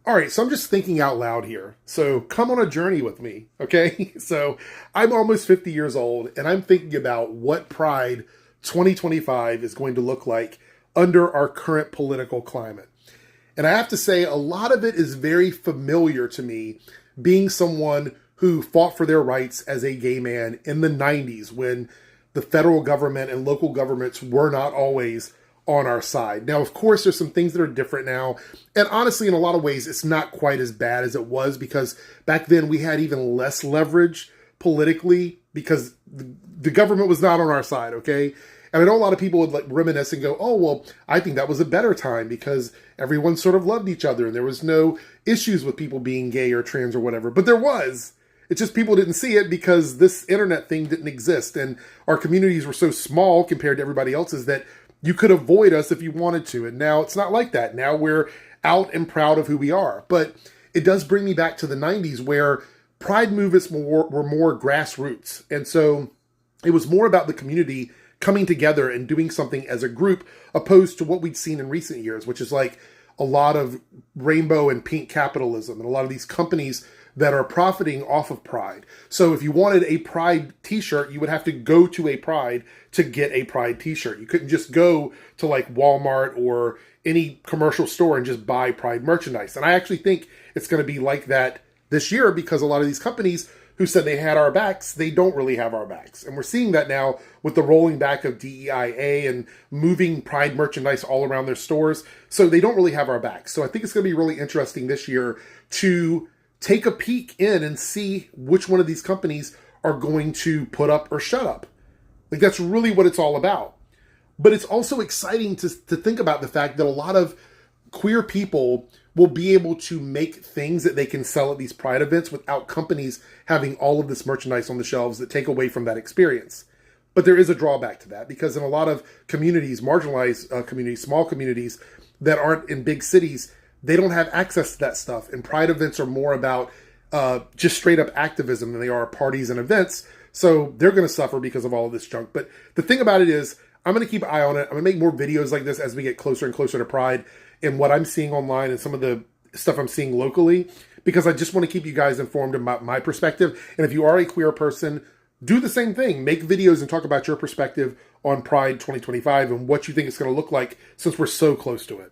All right, so I'm just thinking out loud here. So come on a journey with me, okay? So I'm almost 50 years old, and I'm thinking about what Pride 2025 is going to look like under our current political climate. And I have to say, a lot of it is very familiar to me, being someone who fought for their rights as a gay man in the 90s when the federal government and local governments were not always on our side. Now, of course, there's some things that are different now. And honestly, in a lot of ways, it's not quite as bad as it was because back then we had even less leverage politically because the government was not on our side, okay? And I know a lot of people would like reminisce and go, oh, well, I think that was a better time because everyone sort of loved each other and there was no issues with people being gay or trans or whatever. But there was. It's just people didn't see it because this internet thing didn't exist. And our communities were so small compared to everybody else's that you could avoid us if you wanted to. And now it's not like that. Now we're out and proud of who we are. But it does bring me back to the 90s where pride movements were more grassroots. And so it was more about the community coming together and doing something as a group opposed to what we'd seen in recent years, which is like a lot of rainbow and pink capitalism and a lot of these companies that are profiting off of pride. So if you wanted a pride t-shirt, you would have to go to a pride to get a pride t-shirt. You couldn't just go to like Walmart or any commercial store and just buy pride merchandise. And I actually think it's going to be like that this year because a lot of these companies who said they had our backs, they don't really have our backs. And we're seeing that now with the rolling back of DEIA and moving pride merchandise all around their stores. So they don't really have our backs. So I think it's going to be really interesting this year to take a peek in and see which one of these companies are going to put up or shut up. Like that's really what it's all about. But it's also exciting to think about the fact that a lot of queer people will be able to make things that they can sell at these pride events without companies having all of this merchandise on the shelves that take away from that experience. But there is a drawback to that because in a lot of communities, marginalized communities, small communities that aren't in big cities, they don't have access to that stuff. And pride events are more about just straight up activism than they are parties and events. So they're going to suffer because of all of this junk. But the thing about it is, I'm going to keep an eye on it. I'm going to make more videos like this as we get closer and closer to Pride and what I'm seeing online and some of the stuff I'm seeing locally, because I just want to keep you guys informed about my perspective. And if you are a queer person, do the same thing. Make videos and talk about your perspective on Pride 2025 and what you think it's going to look like since we're so close to it.